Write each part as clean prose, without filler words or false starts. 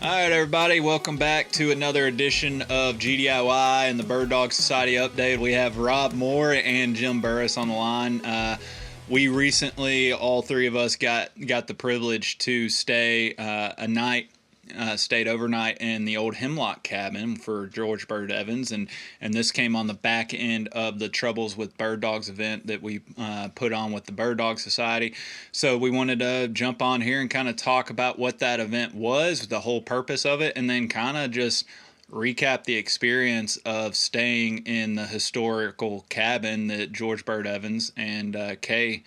All right, everybody, welcome back to another edition of GDIY and the Bird Dog Society Update. We have Rob Moore and Jim Burris on the line. We recently, all three of us, got the privilege to stay stayed overnight in the Old Hemlock cabin for George Bird Evans, and this came on the back end of the Troubles with Bird Dogs event that we put on with the Bird Dog Society. So we wanted to jump on here and kind of talk about what that event was, the whole purpose of it, and then kind of just recap the experience of staying in the historical cabin that George Bird Evans and Kay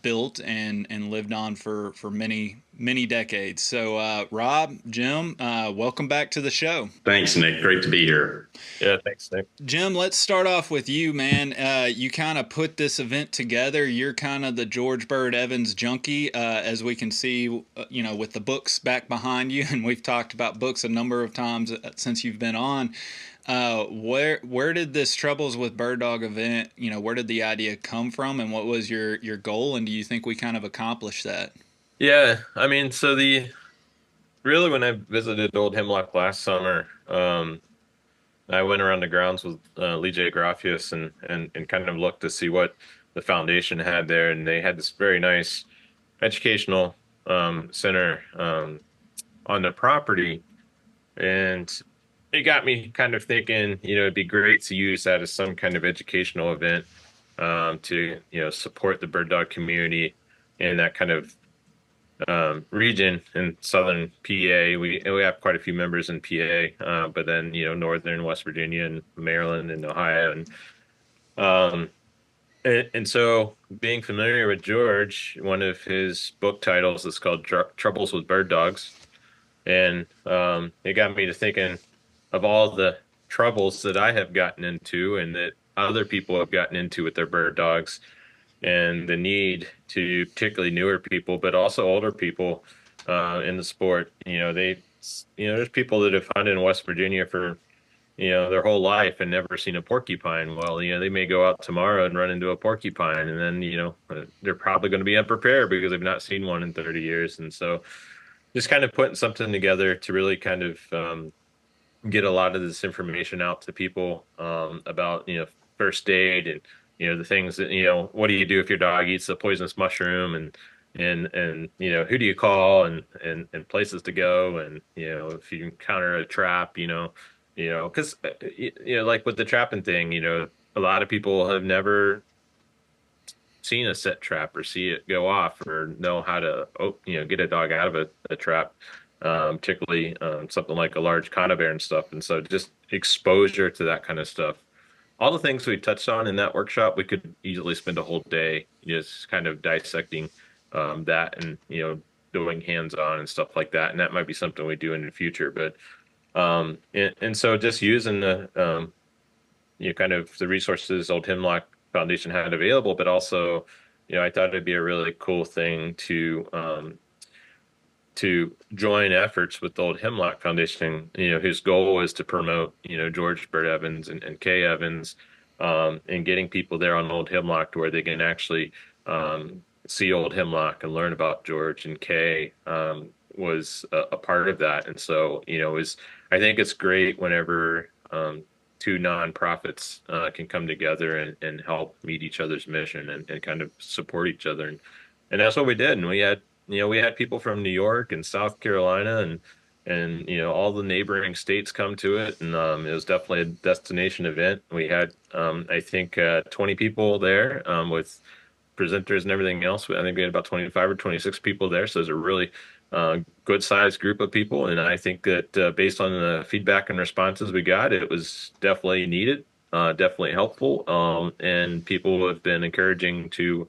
built and lived on for many decades. So Rob, Jim, welcome back to the show. Thanks, Nick. Great to be here. Yeah, thanks, Nick. Jim, let's start off with you, man. You kind of put this event together. You're kind of the George Bird Evans junkie, as we can see, with the books back behind you, and we've talked about books a number of times since you've been on. Where did this Troubles with Bird Dog event, where did the idea come from, and what was your goal, and do you think we kind of accomplished that? Yeah, I mean, really when I visited Old Hemlock last summer, I went around the grounds with Lee J. Graffius and kind of looked to see what the foundation had there, and they had this very nice educational center on the property, and it got me kind of thinking, it'd be great to use that as some kind of educational event to, support the bird dog community in that kind of region in southern PA. We have quite a few members in PA, but then northern West Virginia and Maryland and Ohio, and so being familiar with George, one of his book titles is called Troubles with Bird Dogs, and it got me to thinking of all the troubles that I have gotten into and that other people have gotten into with their bird dogs, and the need to, particularly newer people, but also older people in the sport. There's people that have hunted in West Virginia for, their whole life and never seen a porcupine. Well, they may go out tomorrow and run into a porcupine, and then, they're probably going to be unprepared because they've not seen one in 30 years. And so just kind of putting something together to really kind of get a lot of this information out to people about, first aid and, the things that, what do you do if your dog eats a poisonous mushroom, and who do you call, and places to go, and if you encounter a trap, because like with the trapping thing, a lot of people have never seen a set trap or see it go off or know how to get a dog out of a trap, particularly something like a large conibear and stuff. And so just exposure to that kind of stuff, all the things we touched on in that workshop, we could easily spend a whole day just kind of dissecting that and, doing hands-on and stuff like that. And that might be something we do in the future. But and so just using the, kind of the resources Old Hemlock Foundation had available, but also, I thought it'd be a really cool thing to join efforts with the Old Hemlock Foundation, whose goal is to promote, George Bird Evans and Kay Evans, and getting people there on Old Hemlock to where they can actually see Old Hemlock and learn about George and Kay, was a part of that. And so, I think it's great whenever two nonprofits can come together and help meet each other's mission and kind of support each other. And that's what we did. And we had people from New York and South Carolina and all the neighboring states come to it, and it was definitely a destination event. We had I think 20 people there with presenters and everything else. I think we had about 25 or 26 people there, so it was a really good sized group of people. And I think that based on the feedback and responses we got, it was definitely needed, definitely helpful, and people have been encouraging to.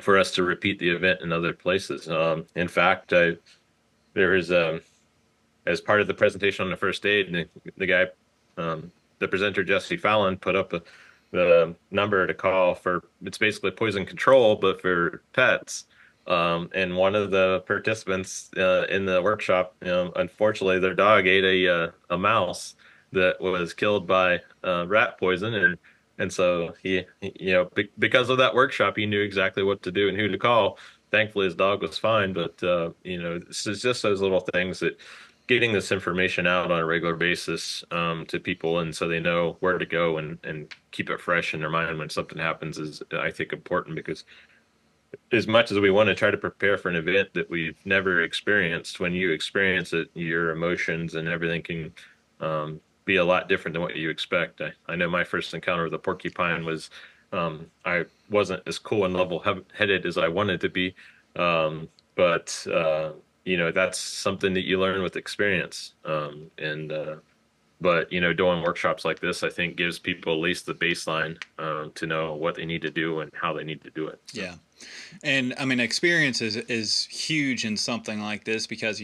For us to repeat the event in other places. In fact, there is as part of the presentation on the first aid, the guy, the presenter Jesse Fallon, put up the number to call for. It's basically poison control, but for pets. And one of the participants in the workshop, unfortunately, their dog ate a mouse that was killed by rat poison, and so he because of that workshop, he knew exactly what to do and who to call thankfully his dog was fine. But this is just those little things that getting this information out on a regular basis to people, and so they know where to go and keep it fresh in their mind when something happens is, I think, important because as much as we want to try to prepare for an event that we've never experienced, when you experience it, your emotions and everything can be a lot different than what you expect. I know my first encounter with a porcupine was I wasn't as cool and level-headed as I wanted to be, but that's something that you learn with experience. But doing workshops like this, I think, gives people at least the baseline to know what they need to do and how they need to do it. So. Yeah. And I mean, experience is huge in something like this because,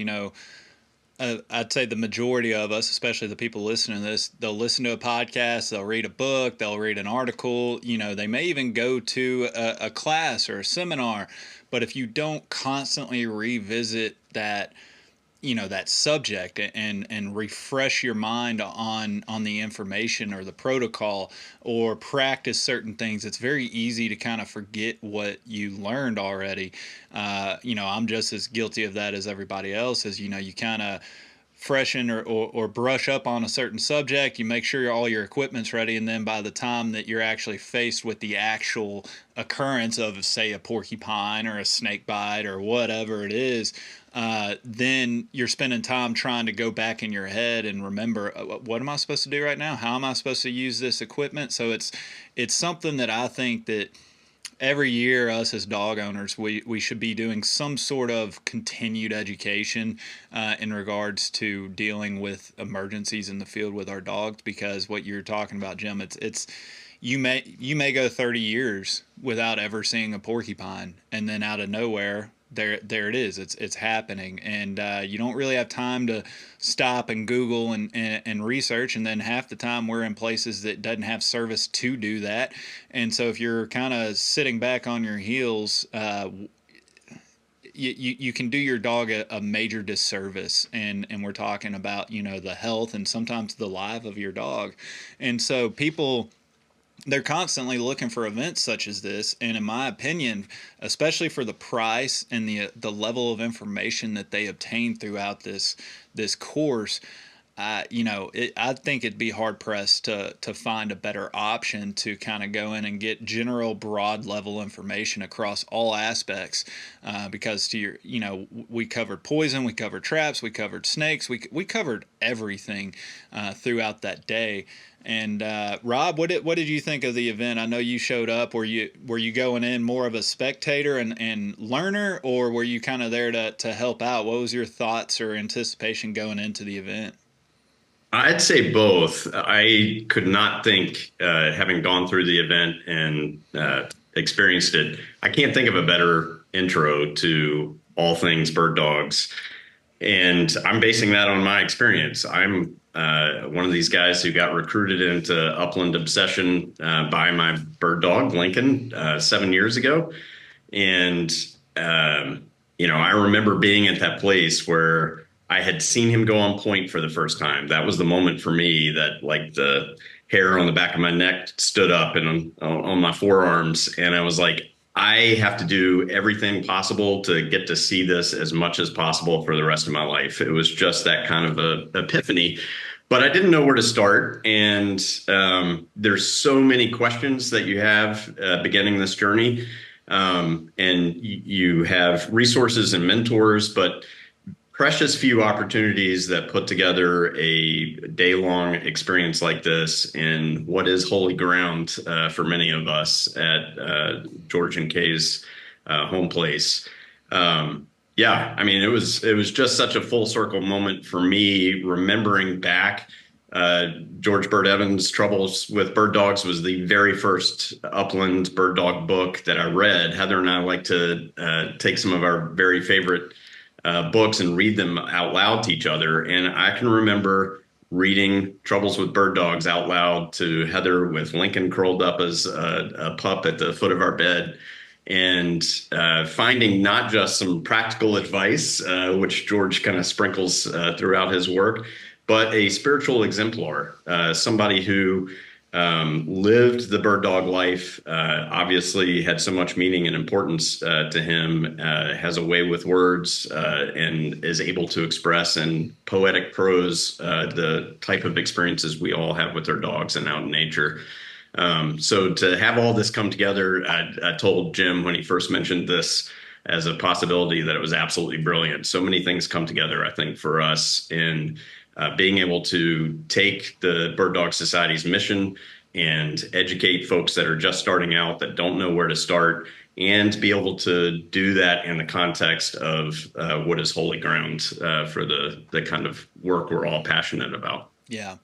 I'd say the majority of us, especially the people listening to this, they'll listen to a podcast, they'll read a book, they'll read an article, they may even go to a class or a seminar. But if you don't constantly revisit that subject and refresh your mind on the information or the protocol or practice certain things, it's very easy to kind of forget what you learned already. I'm just as guilty of that as everybody else. As you kind of freshen or brush up on a certain subject, you make sure all your equipment's ready, and then by the time that you're actually faced with the actual occurrence of, say, a porcupine or a snake bite or whatever it is, then you're spending time trying to go back in your head and remember, what am I supposed to do right now? How am I supposed to use this equipment? So it's something that I think that every year, us as dog owners, we should be doing some sort of continued education in regards to dealing with emergencies in the field with our dogs. Because what you're talking about, Jim, it's you may go 30 years without ever seeing a porcupine, and then out of nowhere, there it is. It's happening, and you don't really have time to stop and Google and research. And then half the time we're in places that doesn't have service to do that. And so if you're kind of sitting back on your heels, you can do your dog a major disservice. And we're talking about the health and sometimes the life of your dog. And so people, they're constantly looking for events such as this, and in my opinion, especially for the price and the level of information that they obtain throughout this course, I think it'd be hard pressed to find a better option to kind of go in and get general, broad level information across all aspects. Because we covered poison, we covered traps, we covered snakes, we covered everything throughout that day. And Rob, what did you think of the event? I know you showed up. Were you going in more of a spectator and learner, or were you kind of there to help out? What was your thoughts or anticipation going into the event? I'd say both. I could not think, having gone through the event and experienced it, I can't think of a better intro to all things bird dogs. And I'm basing that on my experience. I'm one of these guys who got recruited into upland obsession by my bird dog, Lincoln, 7 years ago. And, I remember being at that place where I had seen him go on point for the first time. That was the moment for me that, like, the hair on the back of my neck stood up and on my forearms. And I was like, I have to do everything possible to get to see this as much as possible for the rest of my life. It was just that kind of a epiphany, but I didn't know where to start. And there's so many questions that you have beginning this journey. And you have resources and mentors, but precious few opportunities that put together a day-long experience like this in what is holy ground for many of us at George and Kay's home place. Yeah, I mean, it was just such a full circle moment for me, remembering back. George Bird Evans' Troubles with Bird Dogs was the very first upland bird dog book that I read. Heather and I like to take some of our very favorite books and read them out loud to each other. And I can remember reading Troubles with Bird Dogs out loud to Heather with Lincoln curled up as a pup at the foot of our bed, and finding not just some practical advice, which George kind of sprinkles throughout his work, but a spiritual exemplar, somebody who lived the bird dog life, obviously had so much meaning and importance to him, has a way with words, and is able to express in poetic prose the type of experiences we all have with our dogs and out in nature. So to have all this come together, I told Jim when he first mentioned this as a possibility that it was absolutely brilliant. So many things come together, I think, for us in being able to take the Bird Dog Society's mission and educate folks that are just starting out that don't know where to start, and be able to do that in the context of what is holy ground for the kind of work we're all passionate about. Yeah.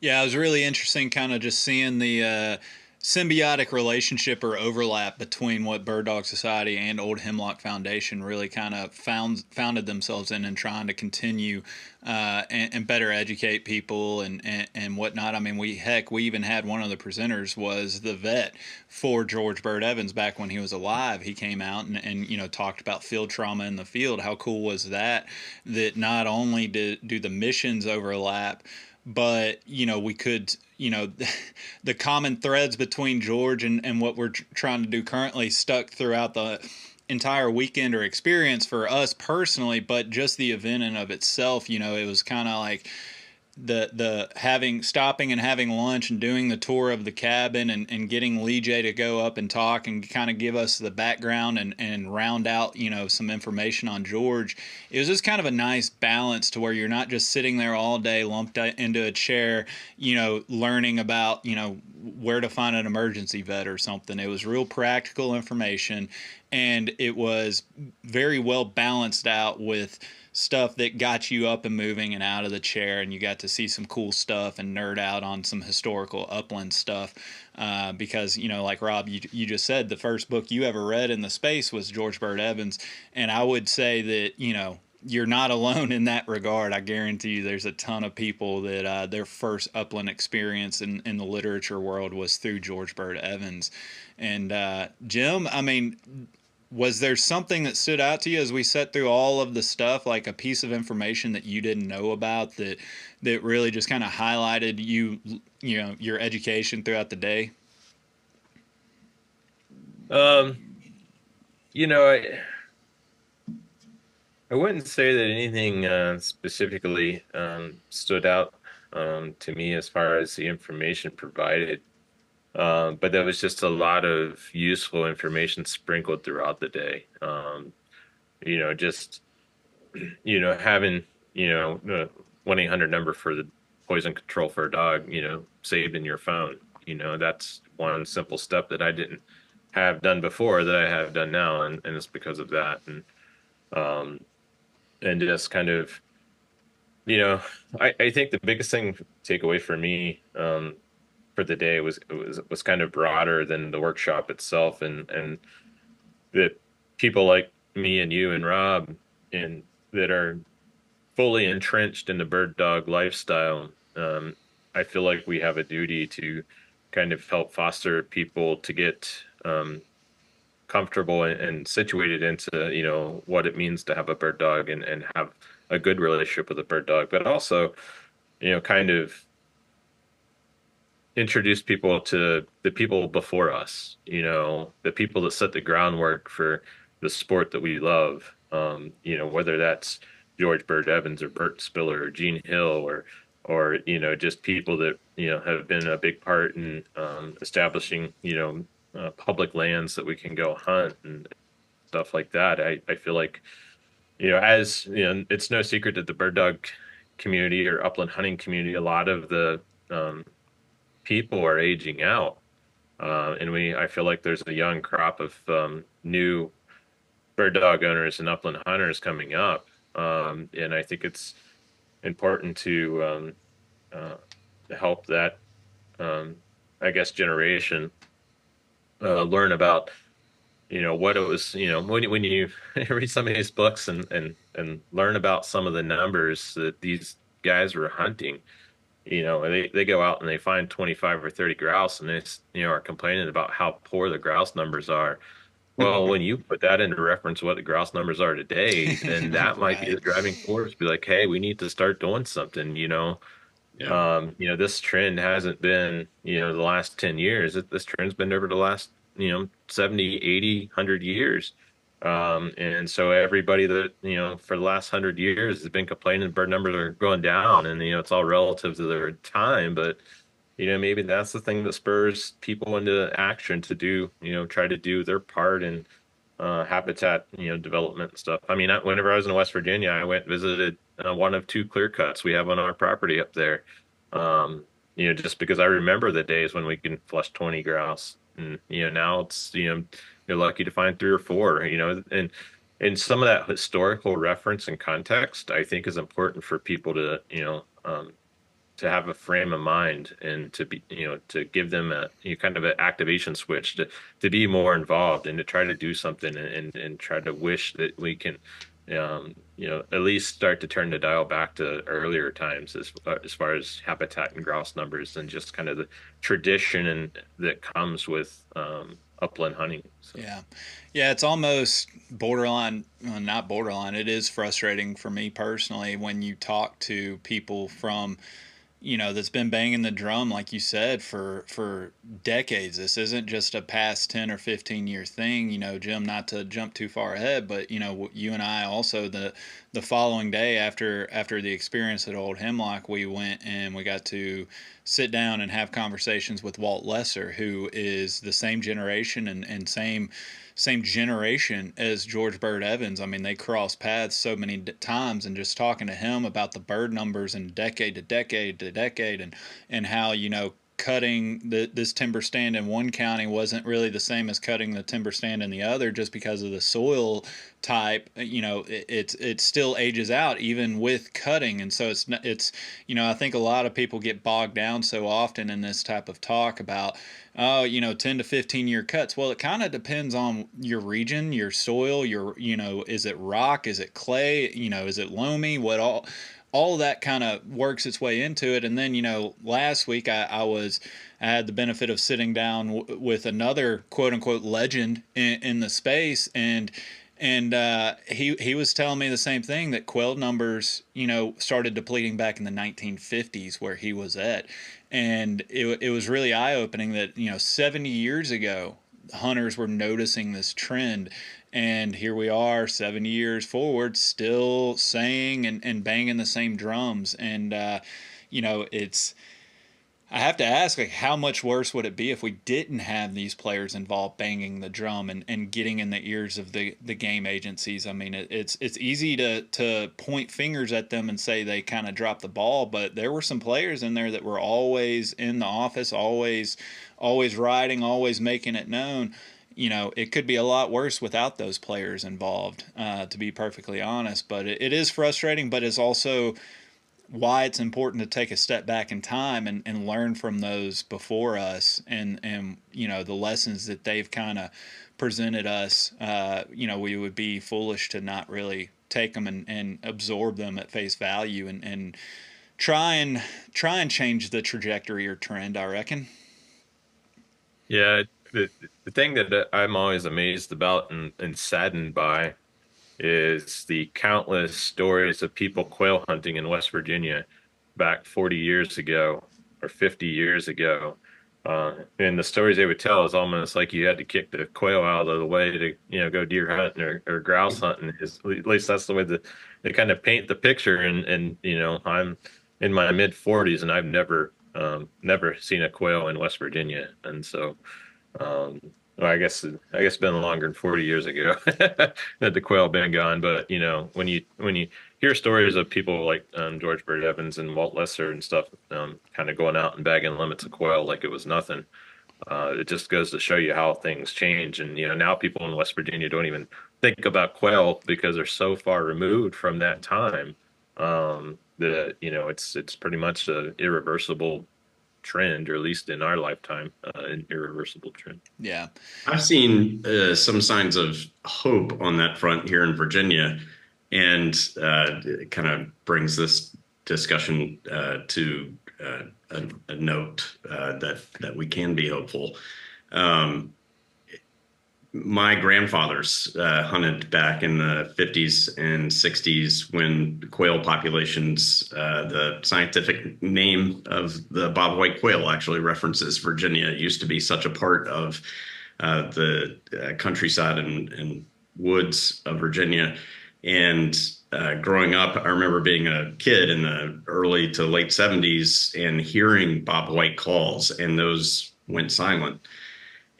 Yeah, it was really interesting kind of just seeing the symbiotic relationship or overlap between what Bird Dog Society and Old Hemlock Foundation really kind of founded themselves in and trying to continue and better educate people and whatnot. I mean, we even had one of the presenters was the vet for George Bird Evans back when he was alive. He came out and talked about field trauma in the field. How cool was that? That not only do the missions overlap, but we could the common threads between George and what we're trying to do currently stuck throughout the entire weekend or experience for us personally, but just the event in of itself, it was kind of like the having stopping and having lunch and doing the tour of the cabin and getting Lee J to go up and talk and kind of give us the background and round out some information on George. It was just kind of a nice balance to where you're not just sitting there all day lumped into a chair learning about where to find an emergency vet or something. It was real practical information, and it was very well balanced out with stuff that got you up and moving and out of the chair, and you got to see some cool stuff and nerd out on some historical upland stuff. Because like Rob, you just said, the first book you ever read in the space was George Bird Evans, and I would say that you're not alone in that regard. I guarantee you there's a ton of people that their first upland experience in the literature world was through George Bird Evans. And Jim, I mean, was there something that stood out to you as we set through all of the stuff, like a piece of information that you didn't know about that really just kind of highlighted your education throughout the day? Um, I wouldn't say that anything specifically stood out to me as far as the information provided. But there was just a lot of useful information sprinkled throughout the day. Just having the 1-800 number for the poison control for a dog, saved in your phone. That's one simple step that I didn't have done before that I have done now, and it's because of that. Um, and just kind of, I think the biggest thing take away for me for the day was kind of broader than the workshop itself, and that people like me and you and Rob and that are fully entrenched in the bird dog lifestyle. I feel like we have a duty to kind of help foster people to get comfortable and situated into what it means to have a bird dog and have a good relationship with a bird dog, but also kind of introduce people to the people before us, the people that set the groundwork for the sport that we love. Whether that's George Bird Evans or Bert Spiller or Gene Hill or just people that have been a big part in establishing public lands that we can go hunt and stuff like that. I feel like as it's no secret that the bird dog community or upland hunting community, a lot of the people are aging out, and I feel like there's a young crop of new bird dog owners and upland hunters coming up, and I think it's important to help that I guess generation learn about what it was, when you read some of these books and learn about some of the numbers that these guys were hunting. They go out and they find 25 or 30 grouse, and they are complaining about how poor the grouse numbers are. Well, when you put that into reference what the grouse numbers are today, then that might be Right. the driving force. Be like, hey, we need to start doing something, Yeah. This trend hasn't been, the last 10 years. This trend's been over the last, 70, 80, 100 years. And so everybody that, for the last 100 years has been complaining bird numbers are going down, and, it's all relative to their time. But, maybe that's the thing that spurs people into action to do, try to do their part in habitat, development and stuff. I mean, whenever I was in West Virginia, I went and visited one of two clear cuts we have on our property up there. Just because I remember the days when we can flush 20 grouse, and now it's you're lucky to find three or four. And some of that historical reference and context, I think, is important for people to to have a frame of mind, and to be, to give them a kind of an activation switch to be more involved and to try to do something, and try to wish that we can, at least start to turn the dial back to earlier times as far as habitat and grouse numbers, and just kind of the tradition and that comes with upland hunting. So. Yeah. Yeah, it's almost borderline, well, not borderline. It is frustrating for me personally when you talk to people from, that's been banging the drum, like you said, for decades. This isn't just a past 10 or 15 year thing, Jim, not to jump too far ahead, but you and I also, the following day after the experience at Old Hemlock, we went and we got to sit down and have conversations with Walt Lesser, who is the same generation and same generation as George Bird Evans. I mean, they cross paths so many times, and just talking to him about the bird numbers and decade to decade to decade, and how, cutting this timber stand in one county wasn't really the same as cutting the timber stand in the other, just because of the soil type. It still ages out even with cutting. And so it's I think a lot of people get bogged down so often in this type of talk about, oh, 10 to 15 year cuts. Well, it kind of depends on your region, your soil, is it rock, is it clay, is it loamy, all that kind of works its way into it. And then, last week I had the benefit of sitting down with another quote unquote legend in the space, and he was telling me the same thing, that quail numbers, started depleting back in the 1950s where he was at. And it was really eye opening that, 70 years ago, hunters were noticing this trend. And here we are 70 years forward, still saying and banging the same drums. And, it's, I have to ask, like, how much worse would it be if we didn't have these players involved banging the drum and getting in the ears of the game agencies? I mean, it's easy to point fingers at them and say they kind of dropped the ball, but there were some players in there that were always in the office, always riding, always making it known. It could be a lot worse without those players involved, to be perfectly honest. But it is frustrating, but it's also why it's important to take a step back in time and learn from those before us, and the lessons that they've kind of presented us. We would be foolish to not really take them and absorb them at face value, and try and change the trajectory or trend, I reckon. Yeah, the thing that I'm always amazed about and saddened by is the countless stories of people quail hunting in West Virginia back 40 years ago or 50 years ago. And the stories they would tell is almost like you had to kick the quail out of the way to, go deer hunting or grouse hunting. At least that's the way that they kind of paint the picture. And I'm in my mid 40s, and I've never seen a quail in West Virginia. And so, um, well, I guess it's been longer than 40 years ago that the quail been gone. But when you hear stories of people like George Bird Evans and Walt Lesser and stuff, kind of going out and bagging limits of quail like it was nothing, it just goes to show you how things change. And now people in West Virginia don't even think about quail because they're so far removed from that time, that it's pretty much an irreversible trend, or at least in our lifetime, an irreversible trend. Yeah. I've seen some signs of hope on that front here in Virginia, and it kind of brings this discussion to a note that we can be hopeful. Um, my grandfathers hunted back in the 50s and 60s when quail populations, the scientific name of the bobwhite quail actually references Virginia. It used to be such a part of the countryside and woods of Virginia. And growing up, I remember being a kid in the early to late 70s and hearing bobwhite calls, and those went silent.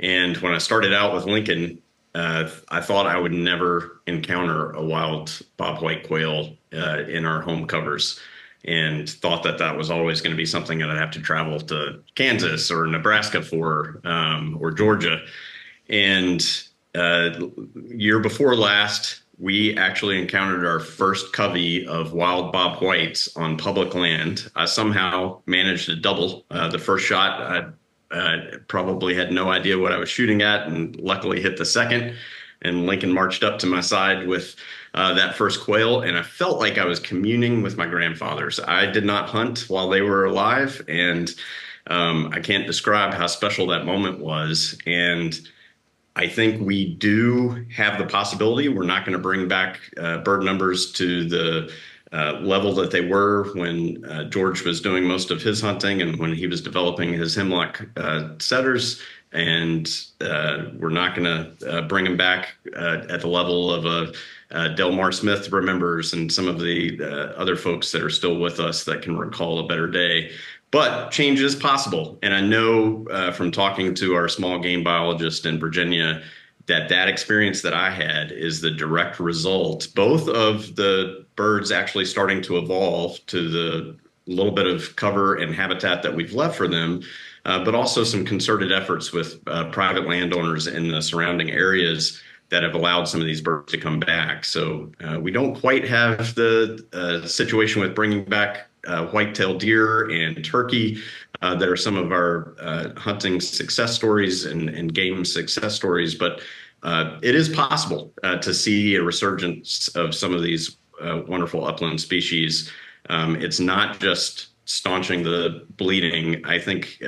And when I started out with Lincoln, I thought I would never encounter a wild bobwhite quail in our home covers, and thought that that was always going to be something that I'd have to travel to Kansas or Nebraska for, or Georgia. And year before last, we actually encountered our first covey of wild bobwhites on public land. I somehow managed to double the first shot. I probably had no idea what I was shooting at, and luckily hit the second. And Lincoln marched up to my side with that first quail, and I felt like I was communing with my grandfathers. I did not hunt while they were alive, and I can't describe how special that moment was. And I think we do have the possibility. We're not going to bring back bird numbers to the level that they were when George was doing most of his hunting and when he was developing his hemlock setters. And we're not going to bring them back at the level of Delmar Smith remembers and some of the other folks that are still with us that can recall a better day. But change is possible. And I know from talking to our small game biologist in Virginia that that experience that I had is the direct result, both of the birds actually starting to evolve to the little bit of cover and habitat that we've left for them, but also some concerted efforts with private landowners in the surrounding areas that have allowed some of these birds to come back. So we don't quite have the situation with bringing back white-tailed deer and turkey that are some of our hunting success stories and game success stories. But it is possible to see a resurgence of some of these wonderful upland species. It's not just staunching the bleeding. I think,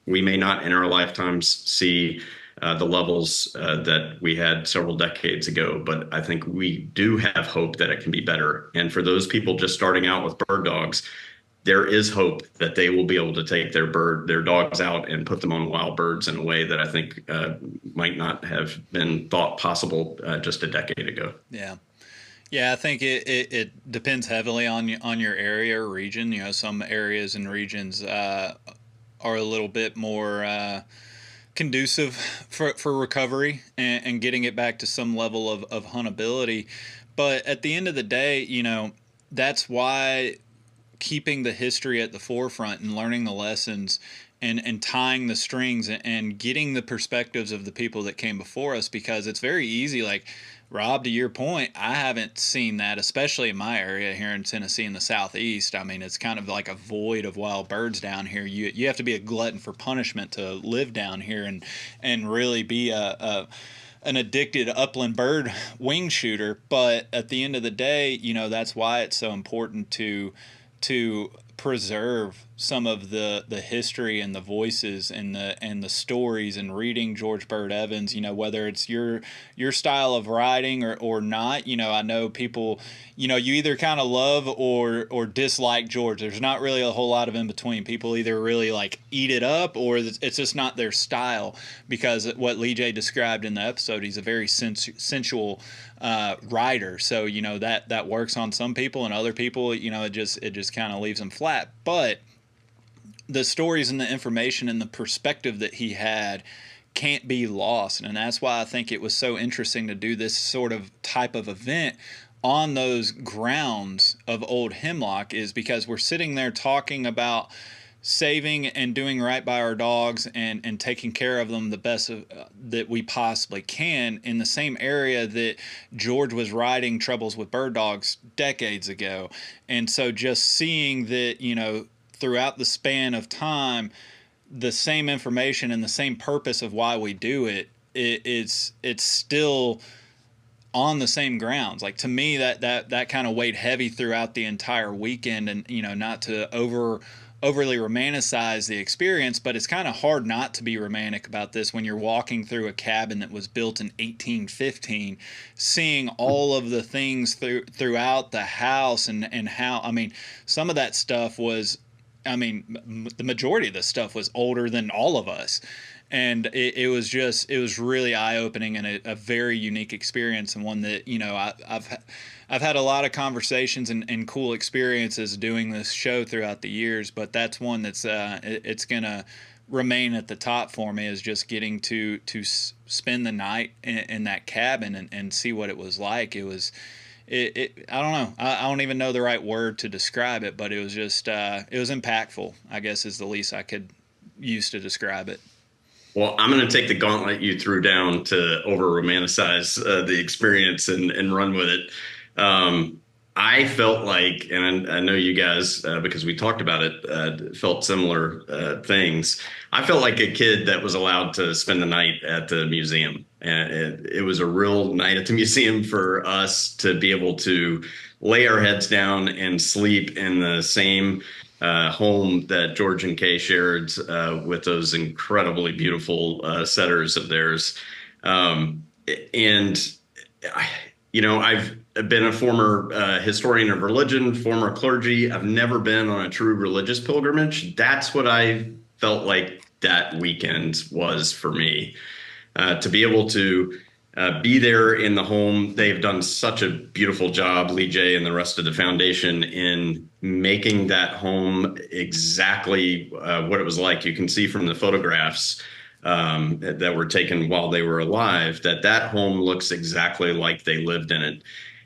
we may not in our lifetimes see the levels that we had several decades ago, but I think we do have hope that it can be better. And for those people just starting out with bird dogs, there is hope that they will be able to take their dogs out and put them on wild birds in a way that I think might not have been thought possible just a decade ago. Yeah. Yeah, I think it depends heavily on your area or region. Some areas and regions are a little bit more conducive for recovery and getting it back to some level of huntability. But at the end of the day, that's why keeping the history at the forefront and learning the lessons and tying the strings and getting the perspectives of the people that came before us, because it's very easy. Like, Rob, to your point, I haven't seen that, especially in my area here in Tennessee in the southeast. I mean, it's kind of like a void of wild birds down here. You have to be a glutton for punishment to live down here and really be an addicted upland bird wing shooter. But at the end of the day, that's why it's so important to preserve some of the history and the voices and the stories, and reading George Bird Evans, whether it's your style of writing or not. I know people, you either kind of love or dislike George. There's not really a whole lot of in between. People either really like eat it up or it's just not their style, because what Lee J described in the episode, he's a very sensual writer. So that works on some people, and other people, it just kind of leaves them flat. But the stories and the information and the perspective that he had can't be lost. And that's why I think it was so interesting to do this sort of type of event on those grounds of Old Hemlock, is because we're sitting there talking about saving and doing right by our dogs and taking care of them the best that we possibly can in the same area that George was writing Troubles with Bird Dogs decades ago. And so just seeing that, throughout the span of time, the same information and the same purpose of why we do it's still on the same grounds. Like, to me, that kind of weighed heavy throughout the entire weekend. And not to overly romanticize the experience, but it's kind of hard not to be romantic about this when you're walking through a cabin that was built in 1815, seeing all of the things throughout the house, and how, I mean, some of that stuff was, I mean, the majority of the stuff was older than all of us. And it was just, it was really eye opening, and a very unique experience, and one that, I've had a lot of conversations and cool experiences doing this show throughout the years, but that's one that's it's gonna remain at the top for me, is just getting to spend the night in that cabin, and see what it was like. It was I don't know, I don't even know the right word to describe it, but it was just it was impactful, I guess, is the least I could use to describe it. Well, I'm going to take the gauntlet you threw down to over romanticize the experience and run with it. I felt like, and I know you guys, because we talked about it, felt similar things. I felt like a kid that was allowed to spend the night at the museum. And it was a real night at the museum for us to be able to lay our heads down and sleep in the same home that George and Kay shared with those incredibly beautiful setters of theirs. And, I've been a former historian of religion, former clergy. I've never been on a true religious pilgrimage. That's what I felt like that weekend was for me. To be able to be there in the home. They've done such a beautiful job, Lee J and the rest of the foundation, in making that home exactly what it was like. You can see from the photographs that were taken while they were alive that that home looks exactly like they lived in it.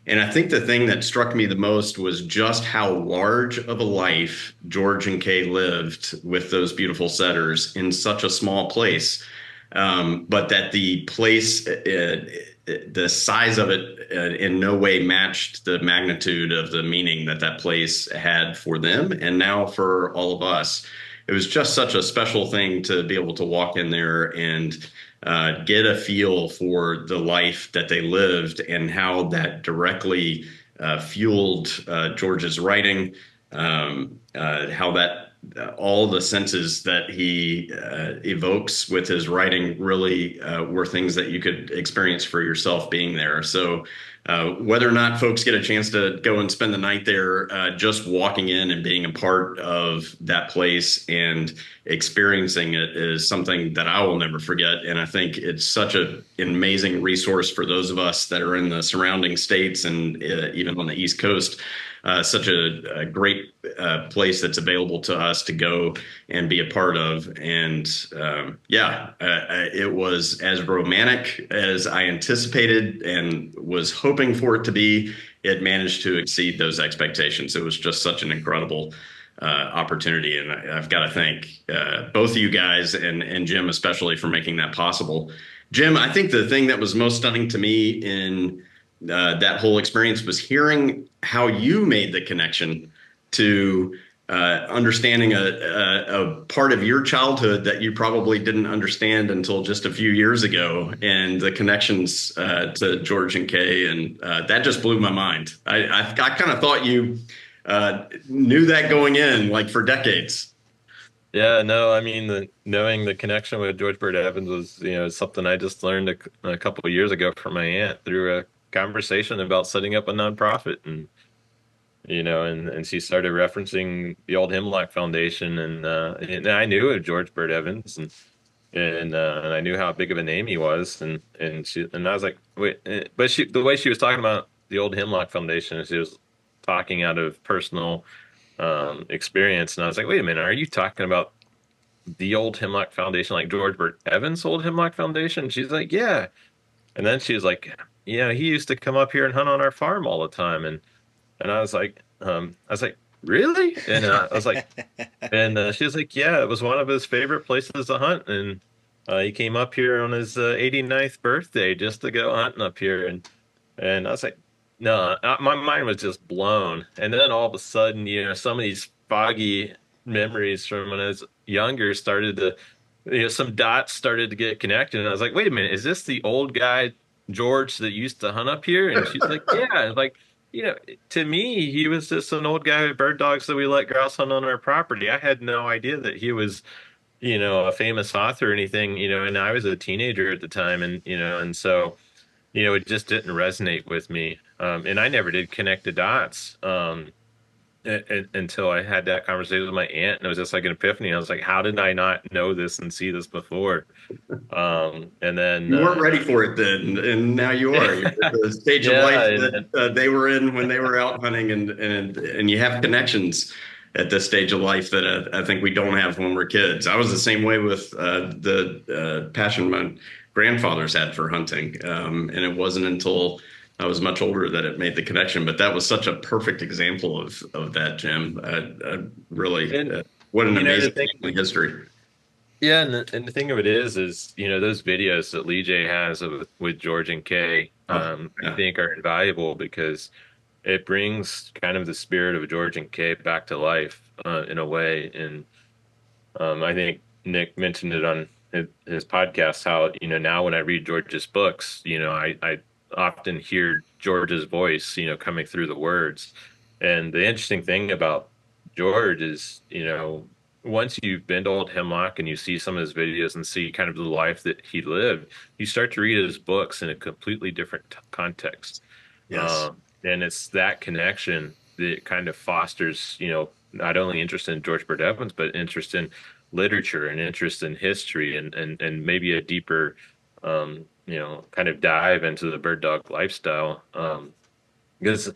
And I think the thing that struck me the most was just how large of a life George and Kay lived with those beautiful setters in such a small place. But that the place, the size of it in no way matched the magnitude of the meaning that that place had for them and now for all of us. It was just such a special thing to be able to walk in there and get a feel for the life that they lived and how that directly fueled George's writing, how that all the senses that he evokes with his writing really were things that you could experience for yourself being there. So whether or not folks get a chance to go and spend the night there, just walking in and being a part of that place and experiencing it is something that I will never forget. And I think it's such an amazing resource for those of us that are in the surrounding states and even on the East Coast. Such a great place that's available to us to go and be a part of. And it was as romantic as I anticipated and was hoping for it to be. It managed to exceed those expectations. It was just such an incredible opportunity. And I've got to thank both of you guys and Jim, especially, for making that possible. Jim, I think the thing that was most stunning to me in that whole experience was hearing how you made the connection to understanding a part of your childhood that you probably didn't understand until just a few years ago, and the connections to George and Kay, and that just blew my mind. I kind of thought you knew that going in, like, for decades. Yeah, no, I mean, knowing the connection with George Bird Evans was, something I just learned a couple of years ago from my aunt through a conversation about setting up a nonprofit. And she started referencing the Old Hemlock Foundation, and I knew of George Bird Evans, and I knew how big of a name he was, and I was like, wait, but the way she was talking about the Old Hemlock Foundation, she was talking out of personal experience, and I was like, wait a minute, are you talking about the Old Hemlock Foundation, like George Bird Evans' Old Hemlock Foundation? She's like, yeah, and then she was like, yeah, he used to come up here and hunt on our farm all the time, and I was like, really? And I was like, and she was like, yeah, it was one of his favorite places to hunt. And he came up here on his 89th birthday just to go hunting up here. And I was like, no, my mind was just blown. And then all of a sudden, some of these foggy memories from when I was younger started to, some dots started to get connected. And I was like, wait a minute, is this the old guy, George, that used to hunt up here? And she's like, yeah. And like, to me, he was just an old guy with bird dogs that we let grouse hunt on our property. I had no idea that he was, a famous author or anything, and I was a teenager at the time, and so, it just didn't resonate with me. And I never did connect the dots. Until I had that conversation with my aunt, and it was just like an epiphany. I was like, how did I not know this and see this before? And then, You weren't ready for it then, and now you are. You're at the stage of life yeah, that they were in when they were out hunting, and you have connections at this stage of life that I think we don't have when we're kids. I was the same way with the passion my grandfathers had for hunting, and it wasn't until I was much older that it made the connection. But that was such a perfect example of that, Jim. Really, and what an the amazing thing. family history. Yeah, and the thing of it is those videos that Lee J has with George and Kay, Oh, I yeah. think are invaluable because it brings kind of the spirit of George and Kay back to life in a way. And I think Nick mentioned it on his podcast how now when I read George's books, I often hear George's voice, coming through the words. And the interesting thing about George is, once you've been to Old Hemlock and you see some of his videos and see kind of the life that he lived, you start to read his books in a completely different context. Yes. And it's that connection that kind of fosters, not only interest in George Bird Evans, but interest in literature and interest in history and maybe a deeper, kind of dive into the bird dog lifestyle. Because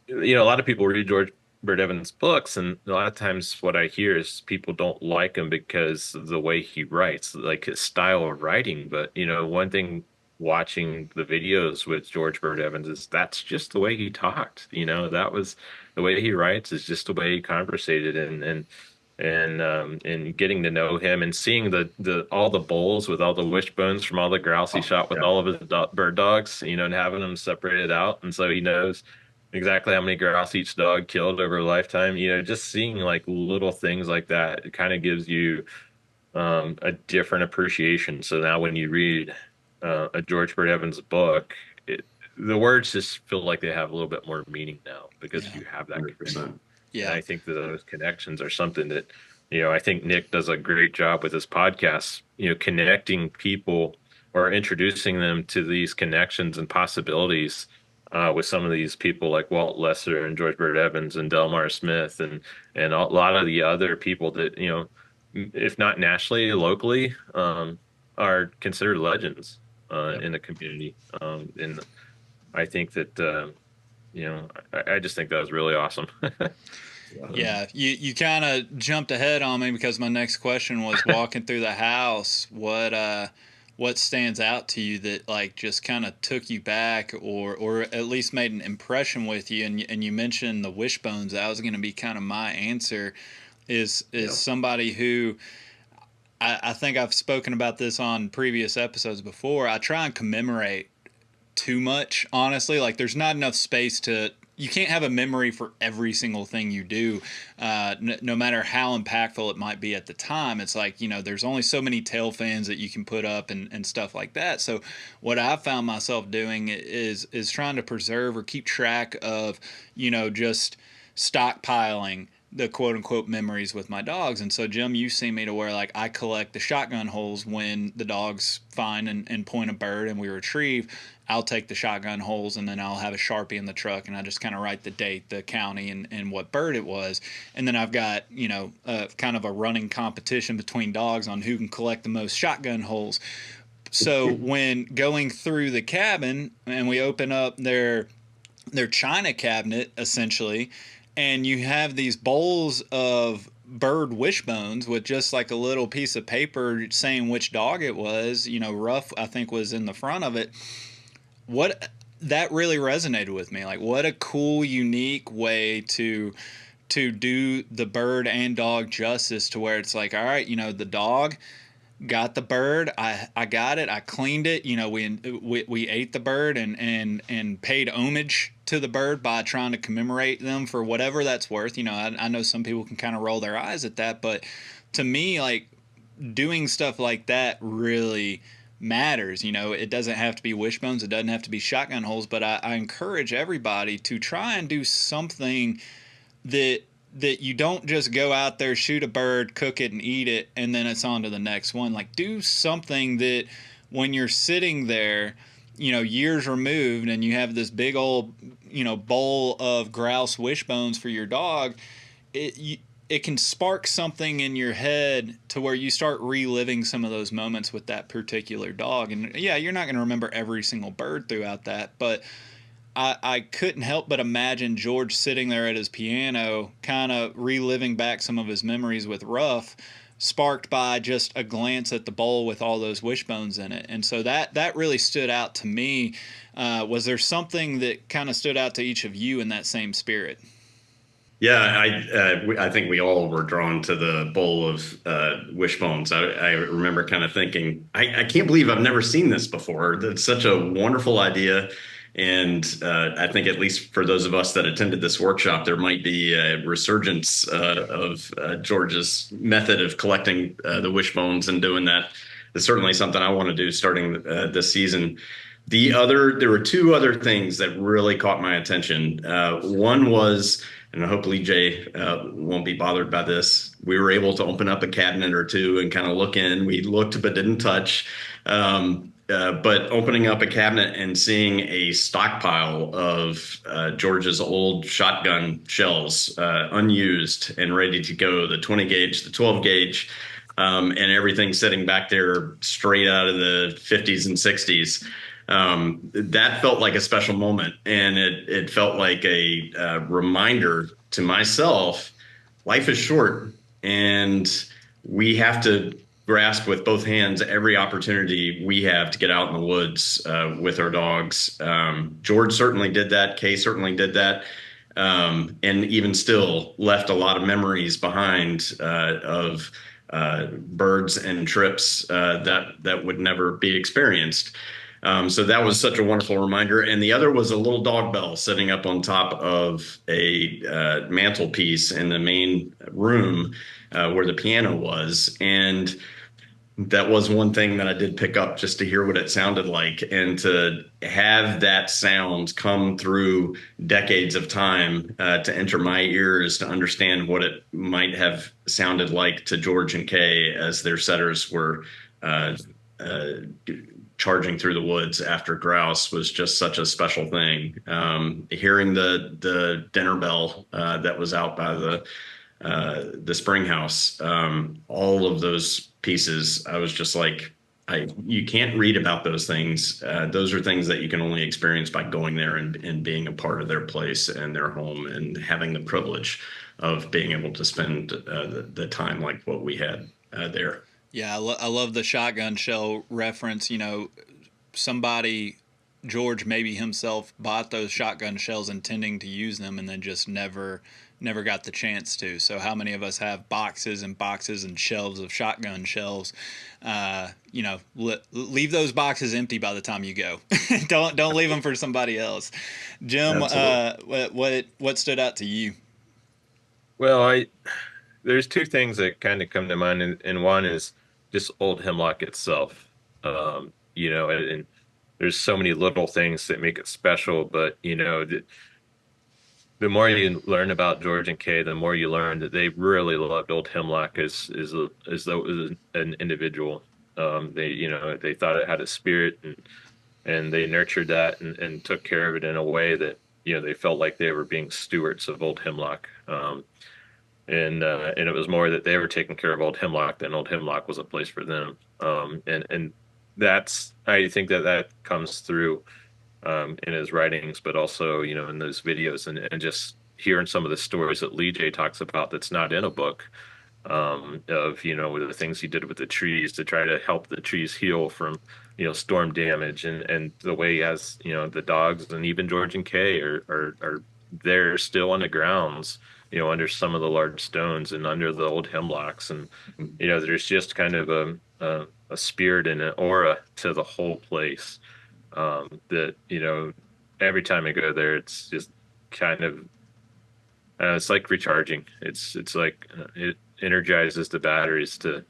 a lot of people read George Bird Evans' books, and a lot of times what I hear is people don't like him because of the way he writes, like his style of writing. But one thing watching the videos with George Bird Evans is that's just the way he talked. That was the way he writes is just the way he conversated, and getting to know him and seeing the all the bowls with all the wishbones from all the grouse he Oh, shot with yeah. all of his bird dogs, and having them separated out, and so he knows exactly how many grouse each dog killed over a lifetime. Just seeing like little things like that, it kind of gives you a different appreciation. So now when you read a George Bird Evans book, the words just feel like they have a little bit more meaning now because Yeah. you have that connection. 100%. And Yeah. I think that those connections are something that, I think Nick does a great job with his podcast, connecting people or introducing them to these connections and possibilities with some of these people like Walt Lesser and George Bird Evans and Delmar Smith and a lot of the other people that, if not nationally, locally, are considered legends Yep. in the community. And I think that, I just think that was really awesome. Yeah, you kind of jumped ahead on me because my next question was walking through the house. What stands out to you that like just kind of took you back, or at least made an impression with you? And you mentioned the wishbones. That was going to be kind of my answer. Is Yep. somebody who I think I've spoken about this on previous episodes before. I try and commemorate too much, honestly. Like, there's not enough space to. You can't have a memory for every single thing you do, no matter how impactful it might be at the time. It's like, there's only so many tail fins that you can put up and stuff like that. So, what I've found myself doing is trying to preserve or keep track of, just stockpiling the quote unquote memories with my dogs. And so, Jim, you see me to where like I collect the shotgun holes when the dogs find and point a bird and we retrieve. I'll take the shotgun holes and then I'll have a Sharpie in the truck and I just kind of write the date, the county, and what bird it was. And then I've got, kind of a running competition between dogs on who can collect the most shotgun holes. So when going through the cabin and we open up their china cabinet essentially, and you have these bowls of bird wishbones with just like a little piece of paper saying which dog it was. Ruff I think was in the front of it. What that really resonated with me. Like, what a cool, unique way to do the bird and dog justice, to where it's like, all right, the dog got the bird. I got it. I cleaned it. We ate the bird and paid homage to the bird by trying to commemorate them for whatever that's worth. I know some people can kind of roll their eyes at that, but to me, like, doing stuff like that really matters. You know, it doesn't have to be wishbones, it doesn't have to be shotgun holes, but I encourage everybody to try and do something that you don't just go out there, shoot a bird, cook it, and eat it, and then it's on to the next one. Like, do something that when you're sitting there, you know, years removed, and you have this big old, you know, bowl of grouse wishbones for your dog, it can spark something in your head to where you start reliving some of those moments with that particular dog. And yeah, you're not going to remember every single bird throughout that, but I couldn't help but imagine George sitting there at his piano, kind of reliving back some of his memories with Ruff, sparked by just a glance at the bowl with all those wishbones in it. And so that really stood out to me. Was there something that kind of stood out to each of you in that same spirit? Yeah, I think we all were drawn to the bowl of wishbones. I remember kind of thinking, I can't believe I've never seen this before. That's such a wonderful idea. And I think at least for those of us that attended this workshop, there might be a resurgence of George's method of collecting the wishbones and doing that. It's certainly something I want to do starting this season. There were two other things that really caught my attention. One was, and hopefully Jay won't be bothered by this, we were able to open up a cabinet or two and kind of look in. We looked but didn't touch. But opening up a cabinet and seeing a stockpile of George's old shotgun shells, unused and ready to go, the 20 gauge, the 12 gauge, and everything sitting back there straight out of the 50s and 60s. That felt like a special moment, and it felt like a reminder to myself, life is short, and we have to grasp with both hands every opportunity we have to get out in the woods with our dogs. George certainly did that. Kay certainly did that. And even still left a lot of memories behind of birds and trips that would never be experienced. So that was such a wonderful reminder. And the other was a little dog bell sitting up on top of a mantelpiece in the main room where the piano was. And that was one thing that I did pick up just to hear what it sounded like, and to have that sound come through decades of time to enter my ears, to understand what it might have sounded like to George and Kay as their setters were charging through the woods after grouse, was just such a special thing. Hearing the dinner bell that was out by the spring house, all of those pieces, I was just like, you can't read about those things. Those are things that you can only experience by going there and being a part of their place and their home, and having the privilege of being able to spend the time like what we had there. Yeah, I love the shotgun shell reference. You know, somebody, George maybe himself, bought those shotgun shells intending to use them, and then just never got the chance to. So how many of us have boxes and boxes and shelves of shotgun shells? You know, leave those boxes empty by the time you go. Don't leave them for somebody else. Jim, what stood out to you? Well, there's two things that kind of come to mind, and one is just Old Hemlock itself. You know, and there's so many little things that make it special, but you know, the more you learn about George and Kay, the more you learn that they really loved Old Hemlock as though it was an individual. They thought it had a spirit, and they nurtured that and took care of it in a way that, you know, they felt like they were being stewards of Old Hemlock. And it was more that they were taking care of Old Hemlock than Old Hemlock was a place for them. And that's, I think that comes through in his writings, but also, you know, in those videos, and just hearing some of the stories that Lee J talks about that's not in a book, of, you know, the things he did with the trees to try to help the trees heal from, you know, storm damage, and the way he has, you know, the dogs and even George and Kay are there still on the grounds, you know, under some of the large stones and under the old hemlocks. And, you know, there's just kind of a spirit and an aura to the whole place, that, you know, every time I go there, it's just kind of, it's like recharging. It's like it energizes the batteries to,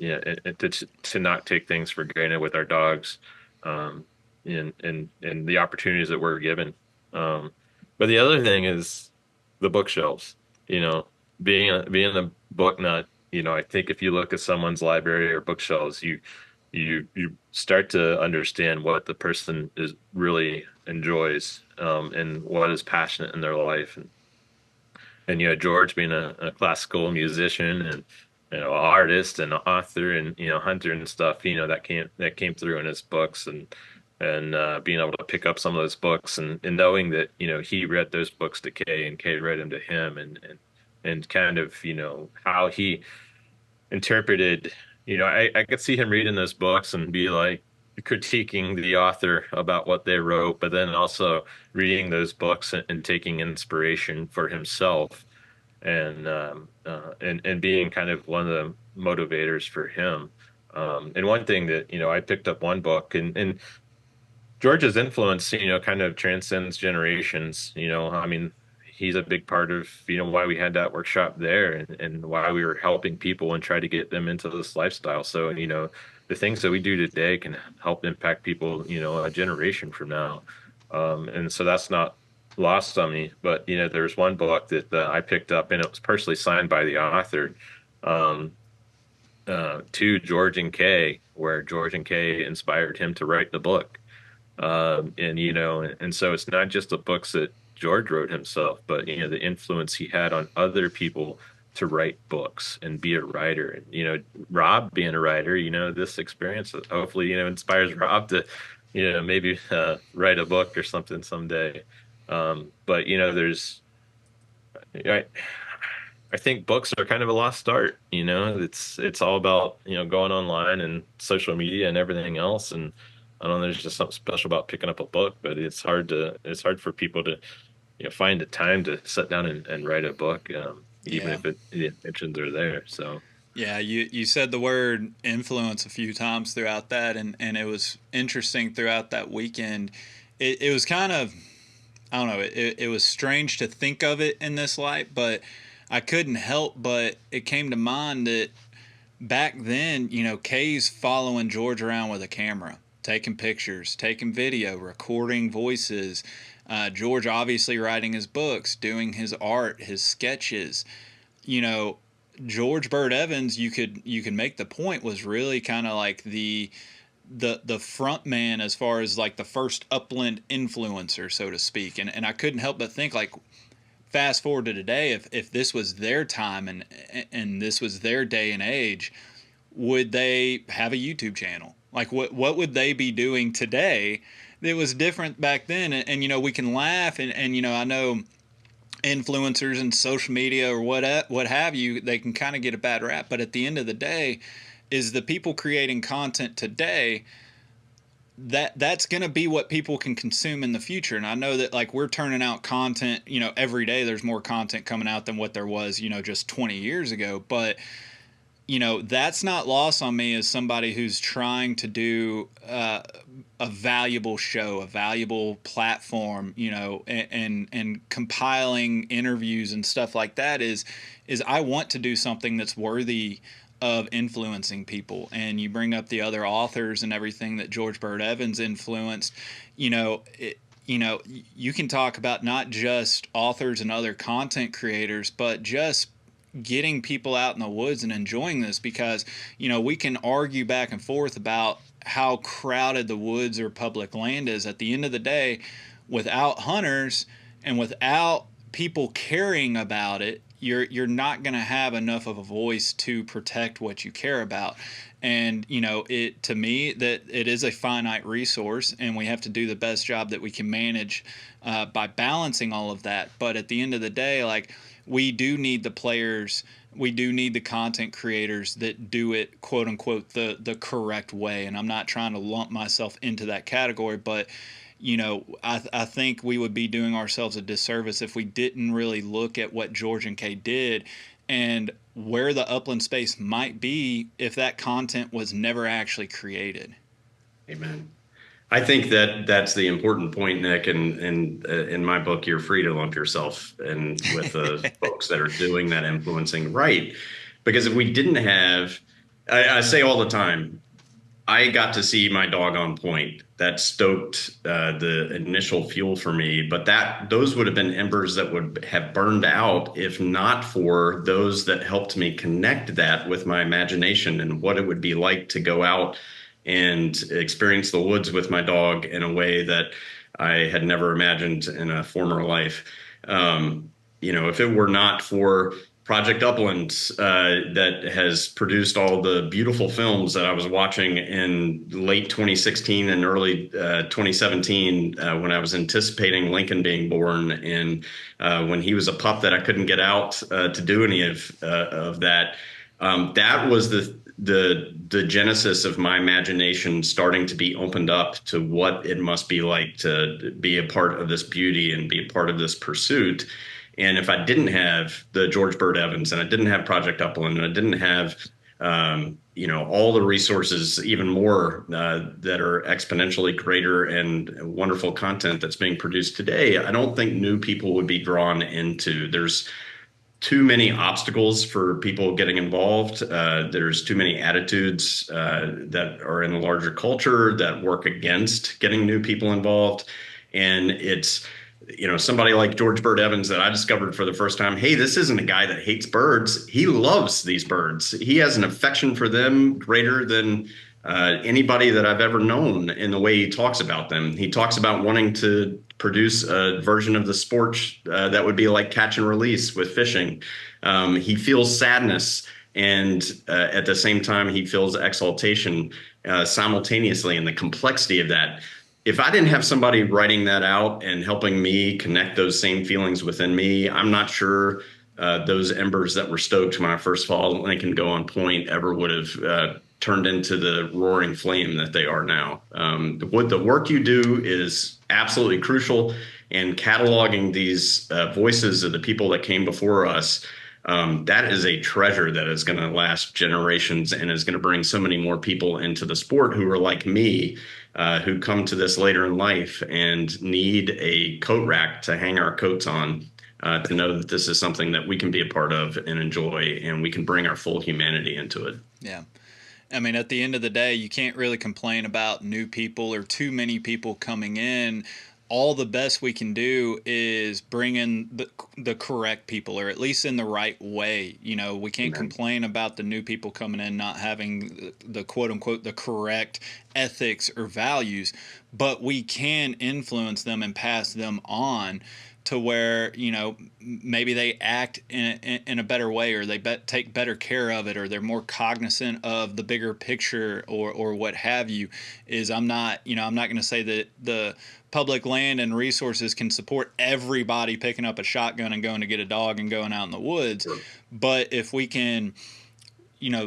yeah, and to not take things for granted with our dogs, um, and the opportunities that we're given. Um, but the other thing is the bookshelves. You know, being a book nut. I think if you look at someone's library or bookshelves, you start to understand what the person is really enjoys, and what is passionate in their life. And George being a classical musician and artist and author and hunter and stuff, that came through in his books, and being able to pick up some of those books, and knowing that he read those books to Kay and Kay read them to him, and kind of how he interpreted. I could see him reading those books and be like critiquing the author about what they wrote, but then also reading those books and taking inspiration for himself, and being kind of one of the motivators for him. And one thing that I picked up one book, and George's influence, kind of transcends generations. I mean, he's a big part of, why we had that workshop there, and why we were helping people and try to get them into this lifestyle. So, the things that we do today can help impact people, a generation from now. And so that's not lost on me. But, there's one book that I picked up, and it was personally signed by the author, um, to George and Kay, where George and Kay inspired him to write the book. And so it's not just the books that George wrote himself, but the influence he had on other people to write books and be a writer. And Robb being a writer, this experience hopefully inspires Robb to maybe write a book or something someday. But there's I I think books are kind of a lost art. It's all about going online and social media and everything else. And I don't know, there's just something special about picking up a book, but it's hard for people to find the time to sit down and write a book, even Yeah. if the intentions are there. So Yeah, you said the word influence a few times throughout that, and it was interesting throughout that weekend. It was kind of, I don't know, it was strange to think of it in this light, but I couldn't help but it came to mind that back then, Kay's following George around with a camera, taking pictures, taking video, recording voices. George obviously writing his books, doing his art, his sketches. You know, George Bird Evans, you could make the point, was really kind of like the front man as far as like the first upland influencer, so to speak. And I couldn't help but think, like, fast forward to today, if this was their time and this was their day and age, would they have a YouTube channel? Like, what would they be doing today that was different back then? And we can laugh, and I know influencers and social media or what have you, they can kind of get a bad rap, but at the end of the day, is the people creating content today, that's going to be what people can consume in the future. And I know that, like, we're turning out content, every day there's more content coming out than what there was, just 20 years ago. But that's not lost on me as somebody who's trying to do a valuable show, a valuable platform, and compiling interviews and stuff like that, is I want to do something that's worthy of influencing people. And you bring up the other authors and everything that George Bird Evans influenced. You can talk about not just authors and other content creators, but just getting people out in the woods and enjoying this, because we can argue back and forth about how crowded the woods or public land is. At the end of the day, without hunters and without people caring about it, you're not going to have enough of a voice to protect what you care about. And it, to me, that it is a finite resource, and we have to do the best job that we can manage by balancing all of that. But at the end of the day, like, we do need the players, we do need the content creators that do it, quote unquote, the correct way. And I'm not trying to lump myself into that category, but I think we would be doing ourselves a disservice if we didn't really look at what George and Kay did, and where the upland space might be if that content was never actually created. Amen. I think that that's the important point, Nick. And in my book, you're free to lump yourself in with the folks that are doing that influencing, right? Because if we didn't have I say all the time, I got to see my dog on point. That stoked the initial fuel for me, but those would have been embers that would have burned out if not for those that helped me connect that with my imagination and what it would be like to go out and experience the woods with my dog in a way that I had never imagined in a former life. If it were not for Project Upland that has produced all the beautiful films that I was watching in late 2016 and early 2017 when I was anticipating Lincoln being born, and when he was a pup that I couldn't get out to do any of that. That was the genesis of my imagination starting to be opened up to what it must be like to be a part of this beauty and be a part of this pursuit. And if I didn't have the George Bird Evans and I didn't have Project Upland and I didn't have all the resources, even more that are exponentially greater and wonderful content that's being produced today, I don't think new people would be drawn into. There's too many obstacles for people getting involved. There's too many attitudes that are in the larger culture that work against getting new people involved. And it's, somebody like George Bird Evans that I discovered for the first time. Hey, this isn't a guy that hates birds. He loves these birds. He has an affection for them greater than anybody that I've ever known in the way he talks about them. He talks about wanting to produce a version of the sport that would be like catch and release with fishing. He feels sadness, and at the same time, he feels exaltation simultaneously, and the complexity of that. If I didn't have somebody writing that out and helping me connect those same feelings within me, I'm not sure those embers that were stoked when I first saw Lincoln go on point ever would have turned into the roaring flame that they are now. The work you do is absolutely crucial, and cataloging these voices of the people that came before us, that is a treasure that is going to last generations and is going to bring so many more people into the sport who are like me, who come to this later in life and need a coat rack to hang our coats on. To know that this is something that we can be a part of and enjoy, and we can bring our full humanity into it. Yeah. I mean, at the end of the day, you can't really complain about new people or too many people coming in. All the best we can do is bring in the correct people, or at least in the right way. We can't complain about the new people coming in not having the quote unquote the correct ethics or values, but we can influence them and pass them on to where maybe they act in a better way, or they take better care of it, or they're more cognizant of the bigger picture, or what have you. I'm not going to say that the public land and resources can support everybody picking up a shotgun and going to get a dog and going out in the woods. Sure. But if we can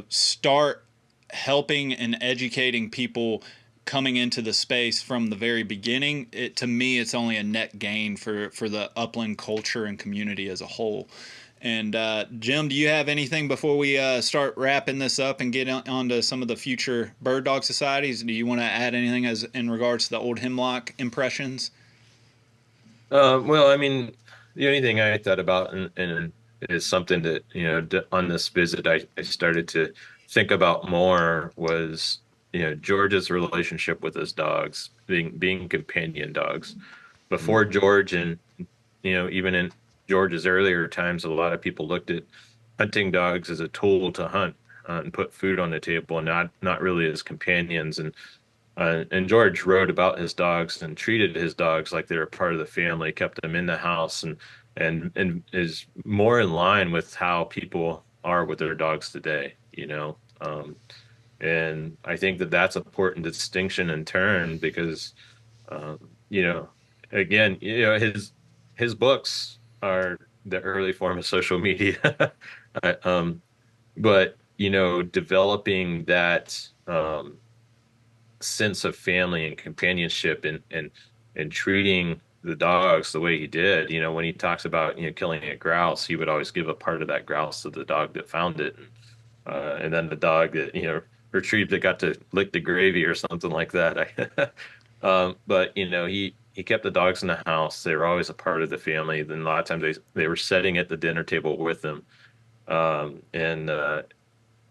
start helping and educating people coming into the space from the very beginning, to me, it's only a net gain for the upland culture and community as a whole. And Jim, do you have anything before we start wrapping this up and get on to some of the future bird dog societies? Do you want to add anything as in regards to the Old Hemlock impressions? Well, I mean, the only thing I thought about and is something that, on this visit, I started to think about more was, George's relationship with his dogs, being companion dogs. Before George, and even in George's earlier times, a lot of people looked at hunting dogs as a tool to hunt and put food on the table, and not really as companions. And George wrote about his dogs and treated his dogs like they were part of the family, kept them in the house, and is more in line with how people are with their dogs today. And I think that that's an important distinction in turn because, you know, again, his books are the early form of social media. But developing that sense of family and companionship and treating the dogs the way he did. When he talks about killing a grouse, he would always give a part of that grouse to the dog that found it, and then the dog that retrieved it got to lick the gravy or something like that. But he kept the dogs in the house. They were always a part of the family. Then a lot of times they were sitting at the dinner table with them. And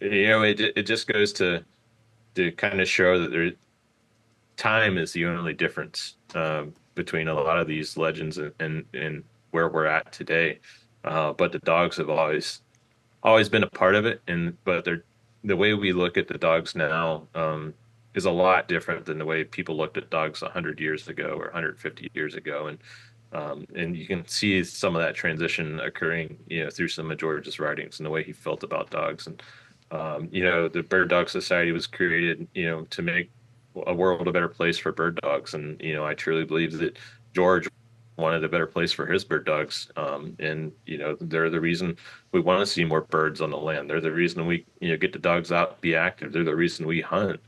it just goes to kind of show that time is the only difference between a lot of these legends and where we're at today. But the dogs have always been a part of it, and but they're the way we look at the dogs now is a lot different than the way people looked at dogs 100 years ago or 150 years ago, and you can see some of that transition occurring, through some of George's writings and the way he felt about dogs. And the Bird Dog Society was created, to make a world a better place for bird dogs. And I truly believe that George wanted a better place for his bird dogs. And they're the reason we want to see more birds on the land. They're the reason we get the dogs out, be active. They're the reason we hunt.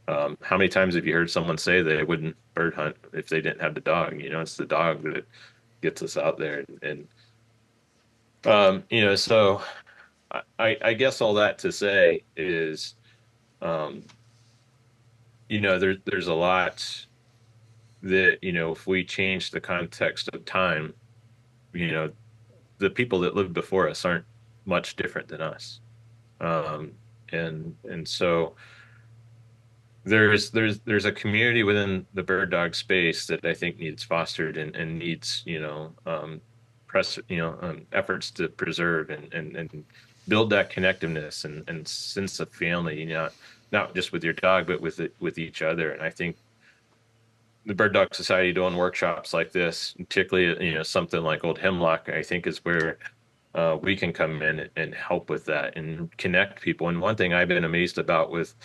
How many times have you heard someone say they wouldn't bird hunt if they didn't have the dog? It's the dog that gets us out there. So I guess all that to say is, um, there's a lot that, if we change the context of time, you know, the people that lived before us aren't much different than us. Um, and so there's a community within the bird dog space that I think needs fostered and needs, efforts to preserve and build that connectiveness and sense of family, not just with your dog, but with each other. And I think the Bird Dog Society doing workshops like this, particularly, something like Old Hemlock, I think is where we can come in and help with that and connect people. And one thing I've been amazed about with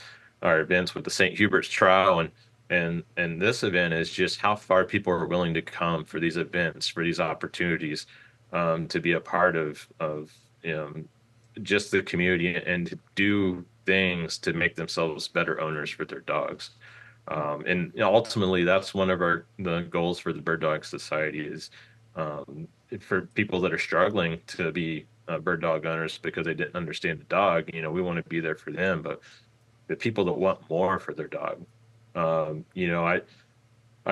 our events with the St. Hubert's Trial and this event is just how far people are willing to come for these events, for these opportunities, to be a part of just the community and to do things to make themselves better owners for their dogs. And ultimately, that's one of the goals for the Bird Dog Society is, for people that are struggling to be bird dog owners because they didn't understand the dog. We want to be there for them, but the people that want more for their dog. I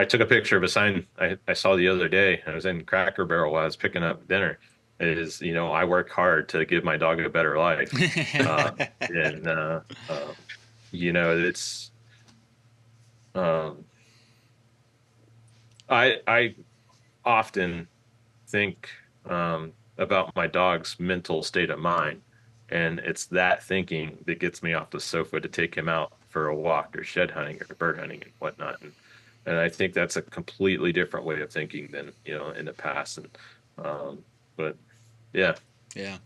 took a picture of a sign I saw the other day. I was in Cracker Barrel while I was picking up dinner. It is, I work hard to give my dog a better life. And it's um, I often think about my dog's mental state of mind. And it's that thinking that gets me off the sofa to take him out for a walk or shed hunting or bird hunting and whatnot. And I think that's a completely different way of thinking than, in the past. But yeah. Yeah.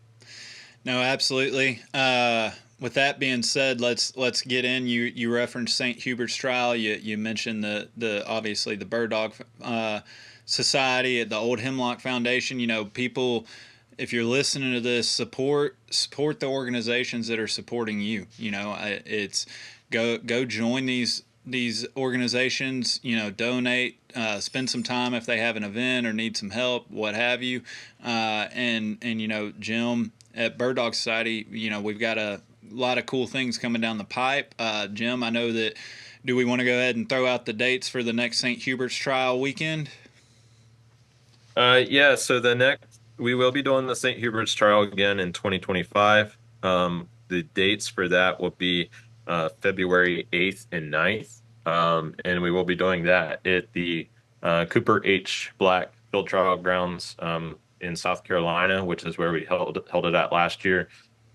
No, absolutely. With that being said, let's get in. You referenced St. Hubert's Trial. You mentioned the obviously the Bird Dog Society at the Old Hemlock Foundation. People, if you're listening to this, support the organizations that are supporting you. It's go join these organizations. Donate, spend some time if they have an event or need some help, what have you. And Jim at Bird Dog Society, we've got a lot of cool things coming down the pipe. Jim, I know that. Do we want to go ahead and throw out the dates for the next St. Hubert's Trial weekend? Yeah, so we will be doing the St. Hubert's Trial again in 2025. The dates for that will be February 8th and 9th. And we will be doing that at the Cooper H. Black Field Trial Grounds in South Carolina, which is where we held it at last year.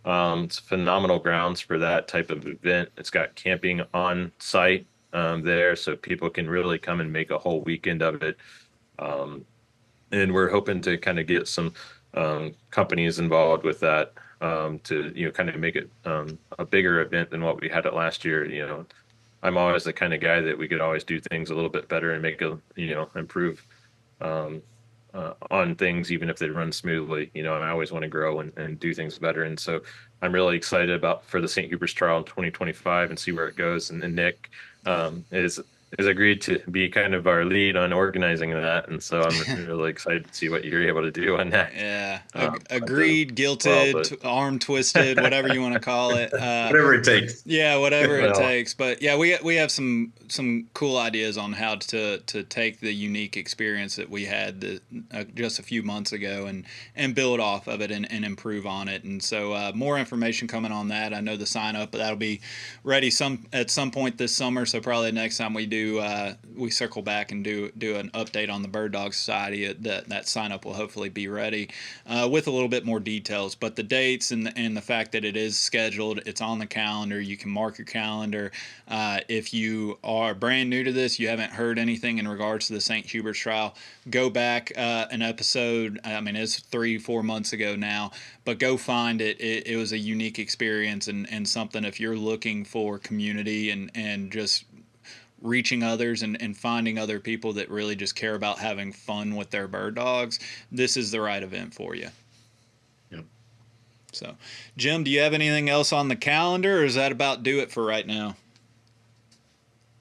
It's phenomenal grounds for that type of event. It's got camping on site there, so people can really come and make a whole weekend of it. And we're hoping to kind of get some companies involved with that, to kind of make it a bigger event than what we had it last year. I'm always the kind of guy that we could always do things a little bit better and make improve um, on things, even if they run smoothly. And I always want to grow and do things better. And so I'm really excited for the St. Hubert's Trial in 2025 and see where it goes. And Nick is has agreed to be kind of our lead on organizing that, and so I'm really excited to see what you're able to do on that. Yeah, As agreed, well, guilted, but arm twisted, whatever you want to call it. Whatever it takes. Yeah, whatever it well, takes. But yeah, we have some cool ideas on how to take the unique experience that we had just a few months ago and build off of it and improve on it. And so more information coming on that. I know the sign up that'll be ready at some point this summer. So probably next time we do we circle back and do an update on the Bird Dog Society. That sign up will hopefully be ready with a little bit more details. But the dates and the fact that it is scheduled, it's on the calendar. You can mark your calendar. If you are brand new to this, you haven't heard anything in regards to the St. Hubert's trial, go back an episode. I mean, it's 3-4 months ago now, but go find it. It was a unique experience and something if you're looking for community and just reaching others and finding other people that really just care about having fun with their bird dogs, this is the right event for you. Yep. So, Jim, do you have anything else on the calendar, or is that about do it for right now?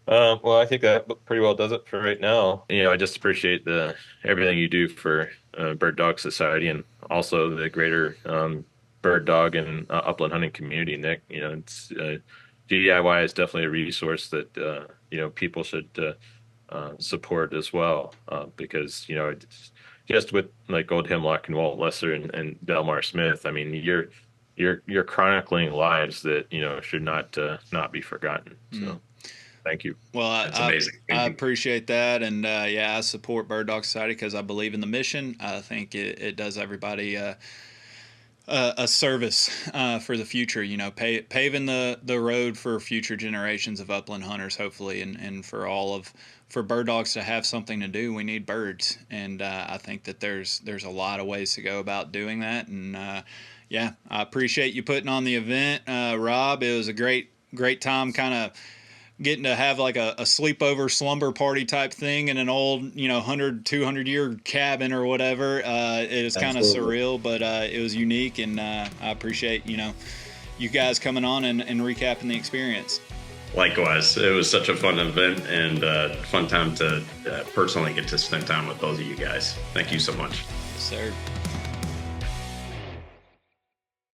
well, I think that pretty well does it for right now. I just appreciate everything you do for Bird Dog Society and also the greater bird dog and upland hunting community, Nick. It's GDIY is definitely a resource that people should support as well, because it's just with like Old Hemlock and Walt Lesser and Delmar Smith. I mean, you're chronicling lives that should not be forgotten. So thank you. Well, That's amazing. I appreciate that, and yeah, I support Bird Dog Society because I believe in the mission. I think it does everybody a service for the future. Paving the road for future generations of upland hunters, hopefully, and for bird dogs to have something to do. We need birds, and I think that there's a lot of ways to go about doing that. And yeah, I appreciate you putting on the event, Rob. It was a great time, kind of getting to have like a sleepover slumber party type thing in an old 100-200 year cabin or whatever. It is kind of surreal, but it was unique, and I appreciate you guys coming on and recapping the experience. Likewise, it was such a fun event and fun time to personally get to spend time with both of you guys. Thank you so much. Yes, sir.